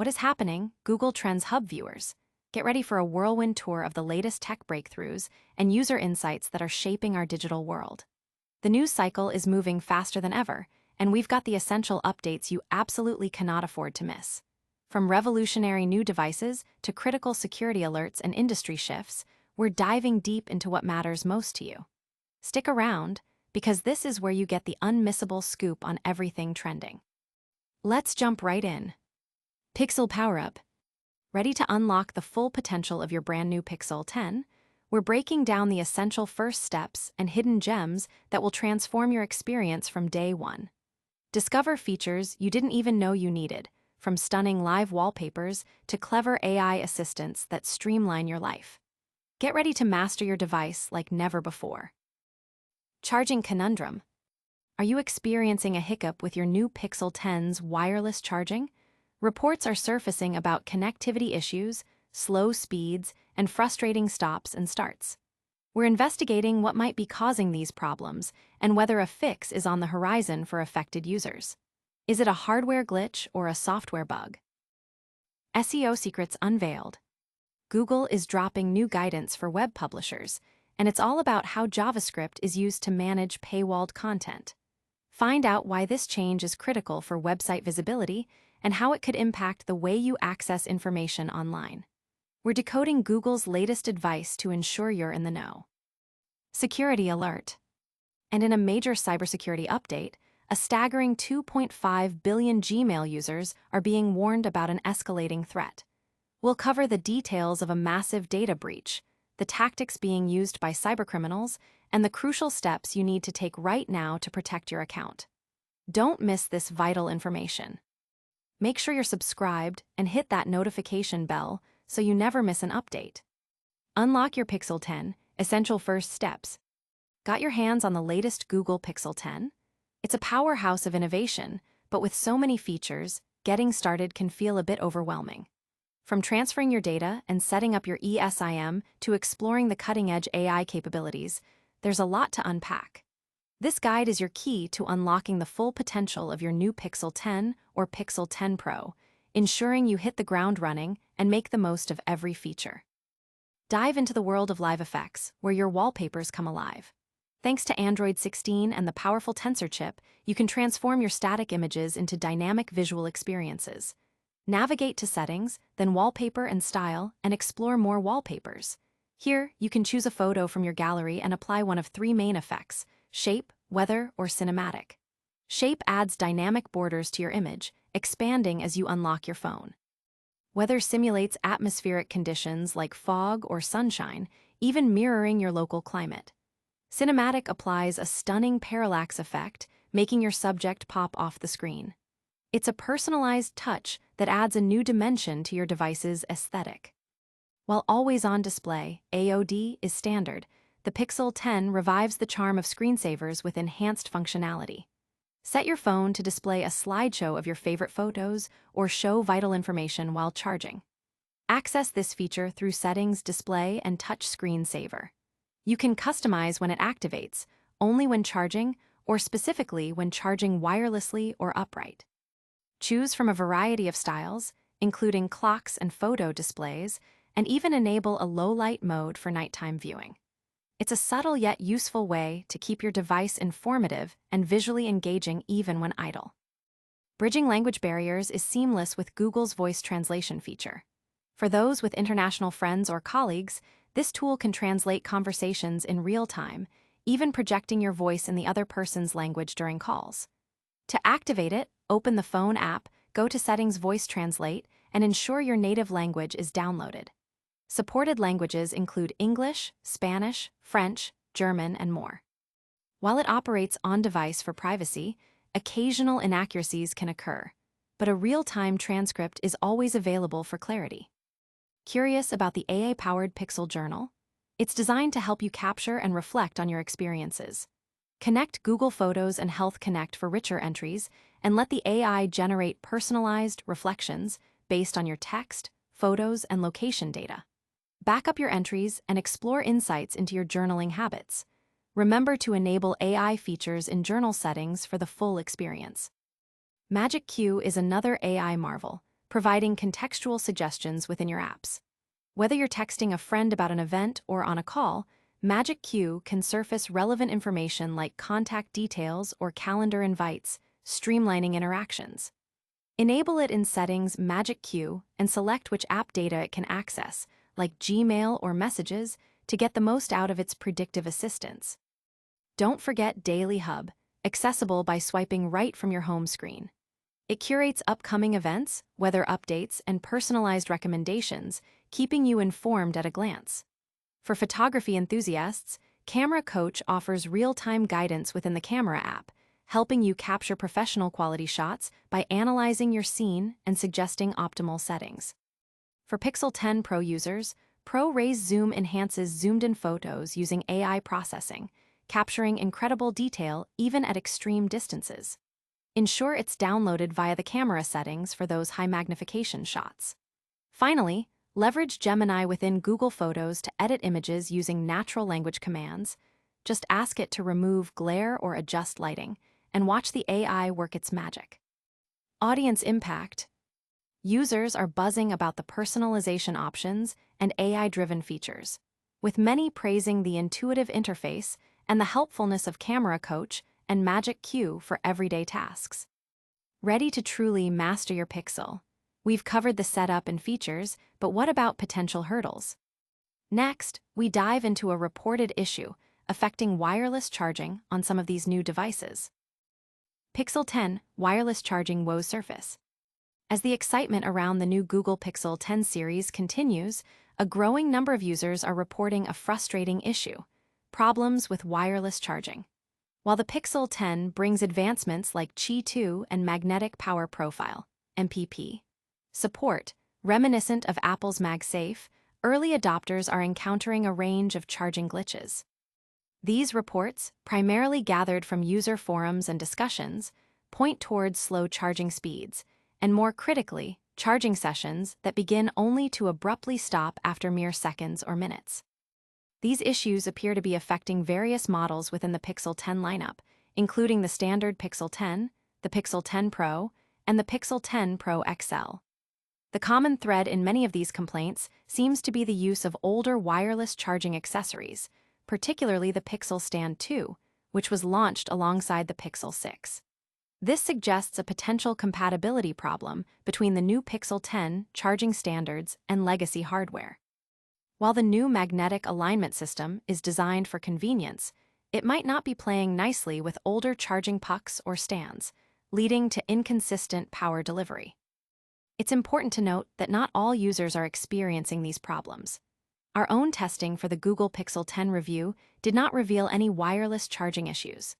What is happening, Google Trends Hub viewers? Get ready for a whirlwind tour of the latest tech breakthroughs and user insights that are shaping our digital world. The news cycle is moving faster than ever, and we've got the essential updates you absolutely cannot afford to miss. From revolutionary new devices to critical security alerts and industry shifts, we're diving deep into what matters most to you. Stick around, because this is where you get the unmissable scoop on everything trending. Let's jump right in. Pixel Power Up. Ready to unlock the full potential of your brand new Pixel 10? We're breaking down the essential first steps and hidden gems that will transform your experience from day one. Discover features you didn't even know you needed, from stunning live wallpapers to clever AI assistants that streamline your life. Get ready to master your device like never before. Charging Conundrum. Are you experiencing a hiccup with your new Pixel 10's wireless charging? Reports are surfacing about connectivity issues, slow speeds, and frustrating stops and starts. We're investigating what might be causing these problems and whether a fix is on the horizon for affected users. Is it a hardware glitch or a software bug? SEO secrets unveiled. Google is dropping new guidance for web publishers, and it's all about how JavaScript is used to manage paywalled content. Find out why this change is critical for website visibility and how it could impact the way you access information online. We're decoding Google's latest advice to ensure you're in the know. Security alert. And in a major cybersecurity update, a staggering 2.5 billion Gmail users are being warned about an escalating threat. We'll cover the details of a massive data breach, the tactics being used by cybercriminals, and the crucial steps you need to take right now to protect your account. Don't miss this vital information. Make sure you're subscribed and hit that notification bell so you never miss an update. Unlock your Pixel 10, essential first steps. Got your hands on the latest Google Pixel 10? It's a powerhouse of innovation, but with so many features, getting started can feel a bit overwhelming. From transferring your data and setting up your eSIM to exploring the cutting-edge AI capabilities, there's a lot to unpack. This guide is your key to unlocking the full potential of your new Pixel 10 or Pixel 10 Pro, ensuring you hit the ground running and make the most of every feature. Dive into the world of live effects, where your wallpapers come alive. Thanks to Android 16 and the powerful Tensor chip, you can transform your static images into dynamic visual experiences. Navigate to Settings, then Wallpaper and Style, and explore more wallpapers. Here, you can choose a photo from your gallery and apply one of three main effects: shape, weather, or cinematic. Shape adds dynamic borders to your image, expanding as you unlock your phone. Weather simulates atmospheric conditions like fog or sunshine, even mirroring your local climate. Cinematic applies a stunning parallax effect, making your subject pop off the screen. It's a personalized touch that adds a new dimension to your device's aesthetic. While always on display, AOD is standard. The Pixel 10 revives the charm of screensavers with enhanced functionality. Set your phone to display a slideshow of your favorite photos or show vital information while charging. Access this feature through Settings, Display, and Touch Screensaver. You can customize when it activates, only when charging, or specifically when charging wirelessly or upright. Choose from a variety of styles, including clocks and photo displays, and even enable a low-light mode for nighttime viewing. It's a subtle yet useful way to keep your device informative and visually engaging even when idle. Bridging language barriers is seamless with Google's voice translation feature. For those with international friends or colleagues, this tool can translate conversations in real time, even projecting your voice in the other person's language during calls. To activate it, open the phone app, go to Settings, Voice Translate, and ensure your native language is downloaded. Supported languages include English, Spanish, French, German, and more. While it operates on-device for privacy, occasional inaccuracies can occur, but a real-time transcript is always available for clarity. Curious about the AI-powered Pixel Journal? It's designed to help you capture and reflect on your experiences. Connect Google Photos and Health Connect for richer entries, and let the AI generate personalized reflections based on your text, photos, and location data. Back up your entries and explore insights into your journaling habits. Remember to enable AI features in journal settings for the full experience. Magic Q is another AI marvel, providing contextual suggestions within your apps. Whether you're texting a friend about an event or on a call, Magic Queue can surface relevant information like contact details or calendar invites, streamlining interactions. Enable it in Settings Magic Queue and select which app data it can access, like Gmail or Messages, to get the most out of its predictive assistance. Don't forget Daily Hub, accessible by swiping right from your home screen. It curates upcoming events, weather updates, and personalized recommendations, keeping you informed at a glance. For photography enthusiasts, Camera Coach offers real-time guidance within the Camera app, helping you capture professional quality shots by analyzing your scene and suggesting optimal settings. For Pixel 10 Pro users, ProRes Zoom enhances zoomed-in photos using AI processing, capturing incredible detail even at extreme distances. Ensure it's downloaded via the camera settings for those high magnification shots. Finally, leverage Gemini within Google Photos to edit images using natural language commands. Just ask it to remove glare or adjust lighting, and watch the AI work its magic. Audience impact. Users are buzzing about the personalization options and AI-driven features, with many praising the intuitive interface and the helpfulness of Camera Coach and Magic Queue for everyday tasks. Ready to truly master your Pixel? We've covered the setup and features, but what about potential hurdles? Next, we dive into a reported issue affecting wireless charging on some of these new devices. Pixel 10 wireless charging woes surface. As the excitement around the new Google Pixel 10 series continues, a growing number of users are reporting a frustrating issue: problems with wireless charging. While the Pixel 10 brings advancements like Qi 2 and Magnetic Power Profile (MPP) support, reminiscent of Apple's MagSafe, early adopters are encountering a range of charging glitches. These reports, primarily gathered from user forums and discussions, point towards slow charging speeds, and more critically, charging sessions that begin only to abruptly stop after mere seconds or minutes. These issues appear to be affecting various models within the Pixel 10 lineup, including the standard Pixel 10, the Pixel 10 Pro, and the Pixel 10 Pro XL. The common thread in many of these complaints seems to be the use of older wireless charging accessories, particularly the Pixel Stand 2, which was launched alongside the Pixel 6. This suggests a potential compatibility problem between the new Pixel 10 charging standards and legacy hardware. While the new magnetic alignment system is designed for convenience, it might not be playing nicely with older charging pucks or stands, leading to inconsistent power delivery. It's important to note that not all users are experiencing these problems. Our own testing for the Google Pixel 10 review did not reveal any wireless charging issues.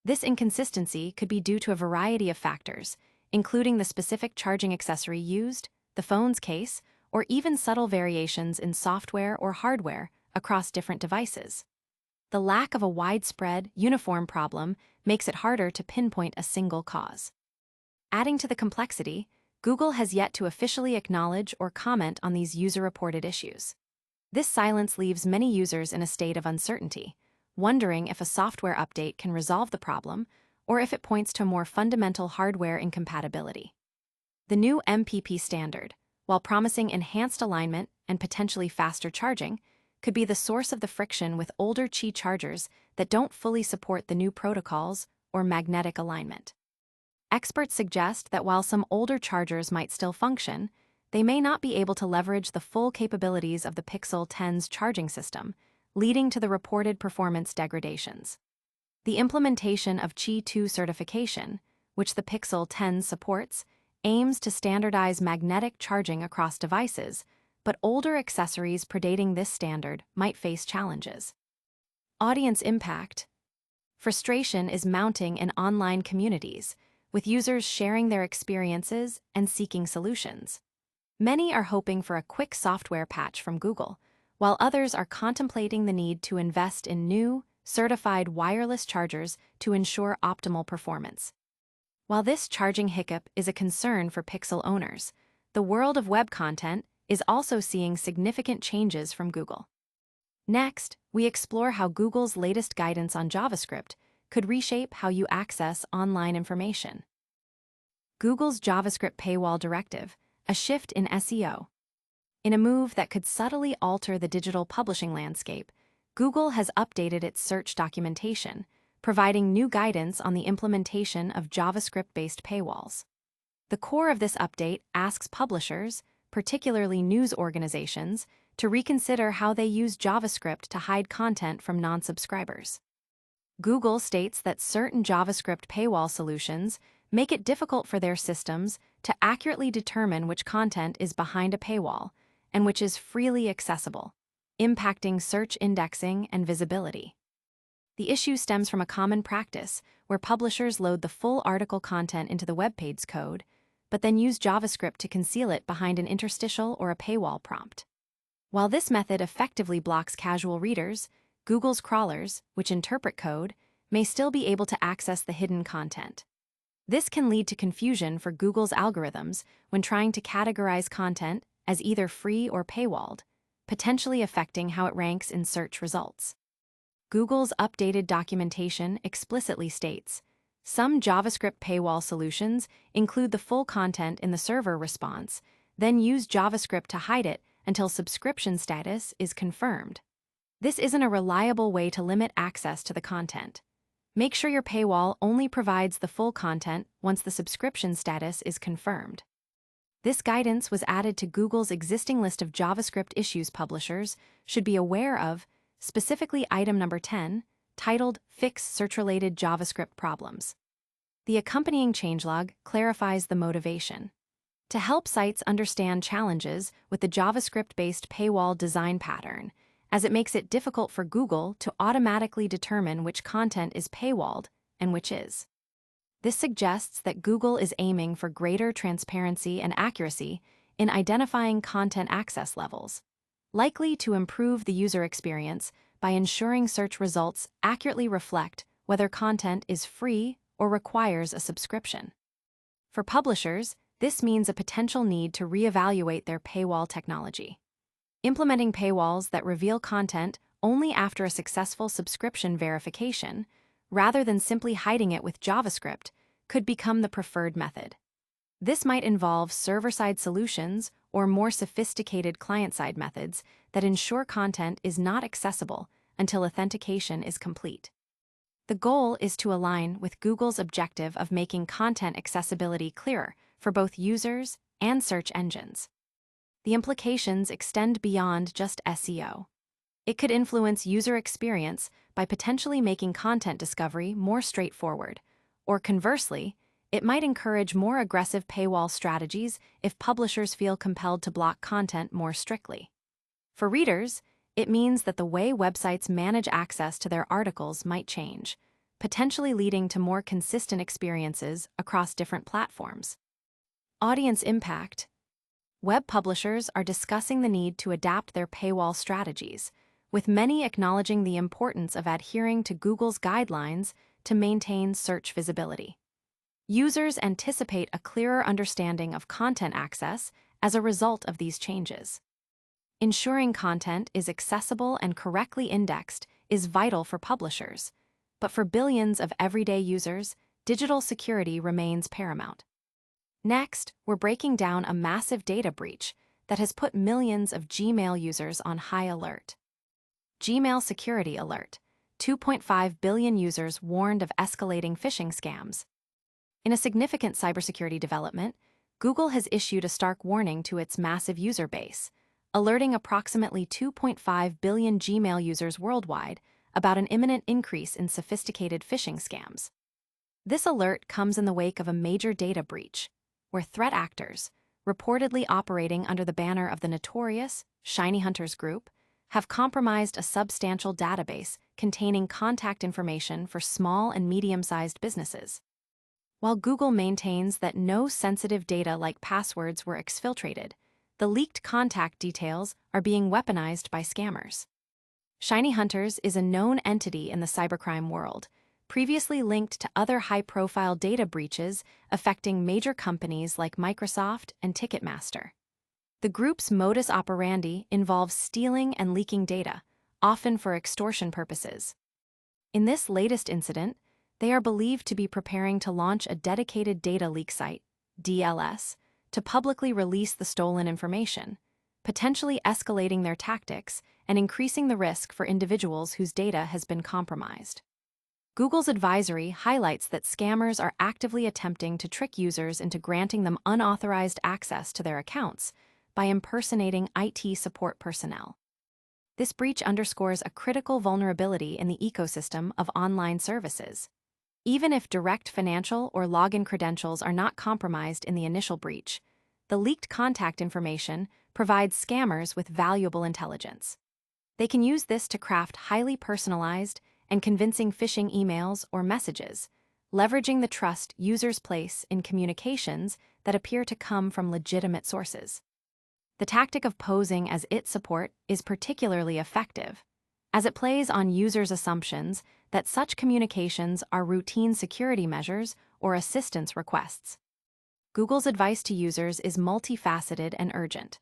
This inconsistency could be due to a variety of factors, including the specific charging accessory used, the phone's case, or even subtle variations in software or hardware across different devices. The lack of a widespread, uniform problem makes it harder to pinpoint a single cause. Adding to the complexity, Google has yet to officially acknowledge or comment on these user-reported issues. This silence leaves many users in a state of uncertainty, wondering if a software update can resolve the problem or if it points to more fundamental hardware incompatibility. The new MPP standard, while promising enhanced alignment and potentially faster charging, could be the source of the friction with older Qi chargers that don't fully support the new protocols or magnetic alignment. Experts suggest that while some older chargers might still function, they may not be able to leverage the full capabilities of the Pixel 10's charging system, leading to the reported performance degradations. The implementation of Qi 2 certification, which the Pixel 10 supports, aims to standardize magnetic charging across devices, but older accessories predating this standard might face challenges. Audience impact. Frustration is mounting in online communities, with users sharing their experiences and seeking solutions. Many are hoping for a quick software patch from Google, while others are contemplating the need to invest in new, certified wireless chargers to ensure optimal performance. While this charging hiccup is a concern for Pixel owners, the world of web content is also seeing significant changes from Google. Next, we explore how Google's latest guidance on JavaScript could reshape how you access online information. Google's JavaScript paywall directive, a shift in SEO. In a move that could subtly alter the digital publishing landscape, Google has updated its search documentation, providing new guidance on the implementation of JavaScript-based paywalls. The core of this update asks publishers, particularly news organizations, to reconsider how they use JavaScript to hide content from non-subscribers. Google states that certain JavaScript paywall solutions make it difficult for their systems to accurately determine which content is behind a paywall and which is freely accessible, impacting search indexing and visibility. The issue stems from a common practice where publishers load the full article content into the web page's code, but then use JavaScript to conceal it behind an interstitial or a paywall prompt. While this method effectively blocks casual readers, Google's crawlers, which interpret code, may still be able to access the hidden content. This can lead to confusion for Google's algorithms when trying to categorize content as either free or paywalled, potentially affecting how it ranks in search results. Google's updated documentation explicitly states, some JavaScript paywall solutions include the full content in the server response, then use JavaScript to hide it until subscription status is confirmed. This isn't a reliable way to limit access to the content. Make sure your paywall only provides the full content once the subscription status is confirmed. This guidance was added to Google's existing list of JavaScript issues publishers should be aware of, specifically item number 10, titled Fix Search-Related JavaScript Problems. The accompanying changelog clarifies the motivation. To help sites understand challenges with the JavaScript-based paywall design pattern, as it makes it difficult for Google to automatically determine which content is paywalled and which is. This suggests that Google is aiming for greater transparency and accuracy in identifying content access levels, likely to improve the user experience by ensuring search results accurately reflect whether content is free or requires a subscription. For publishers, this means a potential need to reevaluate their paywall technology. Implementing paywalls that reveal content only after a successful subscription verification, rather than simply hiding it with JavaScript, could become the preferred method. This might involve server-side solutions or more sophisticated client-side methods that ensure content is not accessible until authentication is complete. The goal is to align with Google's objective of making content accessibility clearer for both users and search engines. The implications extend beyond just SEO. It could influence user experience by potentially making content discovery more straightforward, or conversely, it might encourage more aggressive paywall strategies if publishers feel compelled to block content more strictly. For readers, it means that the way websites manage access to their articles might change, potentially leading to more consistent experiences across different platforms. Audience impact. Web publishers are discussing the need to adapt their paywall strategies, with many acknowledging the importance of adhering to Google's guidelines to maintain search visibility. Users anticipate a clearer understanding of content access as a result of these changes. Ensuring content is accessible and correctly indexed is vital for publishers, but for billions of everyday users, digital security remains paramount. Next, we're breaking down a massive data breach that has put millions of Gmail users on high alert. Gmail Security Alert: 2.5 billion users warned of escalating phishing scams. In a significant cybersecurity development, Google has issued a stark warning to its massive user base, alerting approximately 2.5 billion Gmail users worldwide about an imminent increase in sophisticated phishing scams. This alert comes in the wake of a major data breach, where threat actors, reportedly operating under the banner of the notorious Shiny Hunters Group, have compromised a substantial database containing contact information for small and medium-sized businesses. While Google maintains that no sensitive data like passwords were exfiltrated, the leaked contact details are being weaponized by scammers. Shiny Hunters is a known entity in the cybercrime world, previously linked to other high-profile data breaches affecting major companies like Microsoft and Ticketmaster. The group's modus operandi involves stealing and leaking data, often for extortion purposes. In this latest incident, they are believed to be preparing to launch a dedicated data leak site, DLS, to publicly release the stolen information, potentially escalating their tactics and increasing the risk for individuals whose data has been compromised. Google's advisory highlights that scammers are actively attempting to trick users into granting them unauthorized access to their accounts by impersonating IT support personnel. This breach underscores a critical vulnerability in the ecosystem of online services. Even if direct financial or login credentials are not compromised in the initial breach, the leaked contact information provides scammers with valuable intelligence. They can use this to craft highly personalized and convincing phishing emails or messages, leveraging the trust users place in communications that appear to come from legitimate sources. The tactic of posing as IT support is particularly effective, as it plays on users' assumptions that such communications are routine security measures or assistance requests. Google's advice to users is multifaceted and urgent.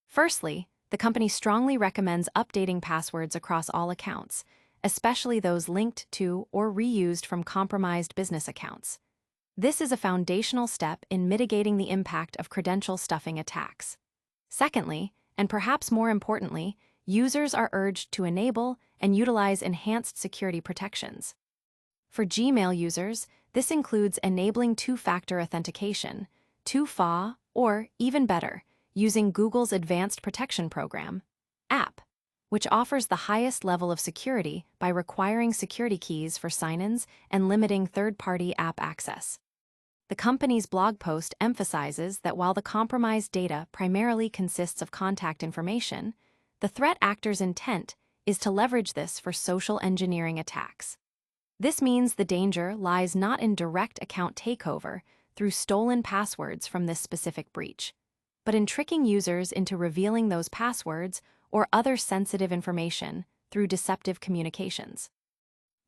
Firstly, the company strongly recommends updating passwords across all accounts, especially those linked to or reused from compromised business accounts. This is a foundational step in mitigating the impact of credential stuffing attacks. Secondly, and perhaps more importantly, users are urged to enable and utilize enhanced security protections. For Gmail users, this includes enabling two-factor authentication, 2FA, or, even better, using Google's Advanced Protection Program, app, which offers the highest level of security by requiring security keys for sign-ins and limiting third-party app access. The company's blog post emphasizes that while the compromised data primarily consists of contact information, the threat actor's intent is to leverage this for social engineering attacks. This means the danger lies not in direct account takeover through stolen passwords from this specific breach, but in tricking users into revealing those passwords or other sensitive information through deceptive communications.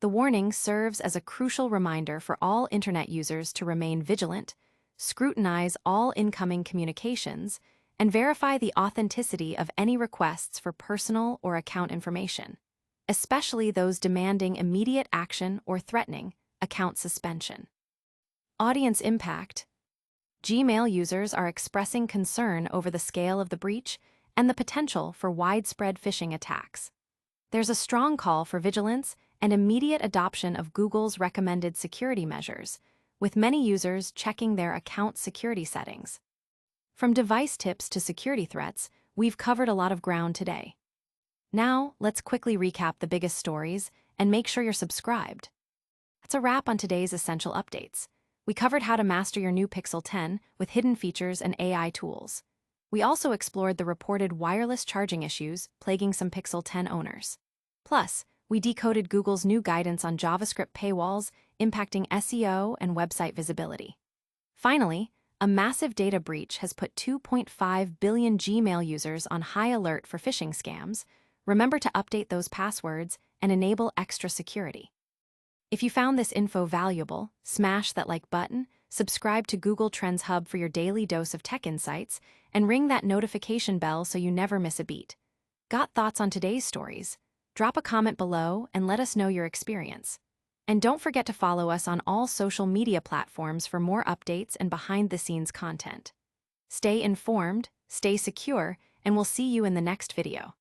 The warning serves as a crucial reminder for all Internet users to remain vigilant, scrutinize all incoming communications, and verify the authenticity of any requests for personal or account information, especially those demanding immediate action or threatening account suspension. Audience impact. Gmail users are expressing concern over the scale of the breach and the potential for widespread phishing attacks. There's a strong call for vigilance and immediate adoption of Google's recommended security measures, with many users checking their account security settings. From device tips to security threats, we've covered a lot of ground today. Now, let's quickly recap the biggest stories and make sure you're subscribed. That's a wrap on today's essential updates. We covered how to master your new Pixel 10 with hidden features and AI tools. We also explored the reported wireless charging issues plaguing some Pixel 10 owners. Plus, we decoded Google's new guidance on JavaScript paywalls impacting SEO and website visibility. Finally, a massive data breach has put 2.5 billion Gmail users on high alert for phishing scams. Remember to update those passwords and enable extra security. If you found this info valuable, smash that like button, subscribe to Google Trends Hub for your daily dose of tech insights, and ring that notification bell so you never miss a beat. Got thoughts on today's stories? Drop a comment below and let us know your experience. And don't forget to follow us on all social media platforms for more updates and behind-the-scenes content. Stay informed, stay secure, and we'll see you in the next video.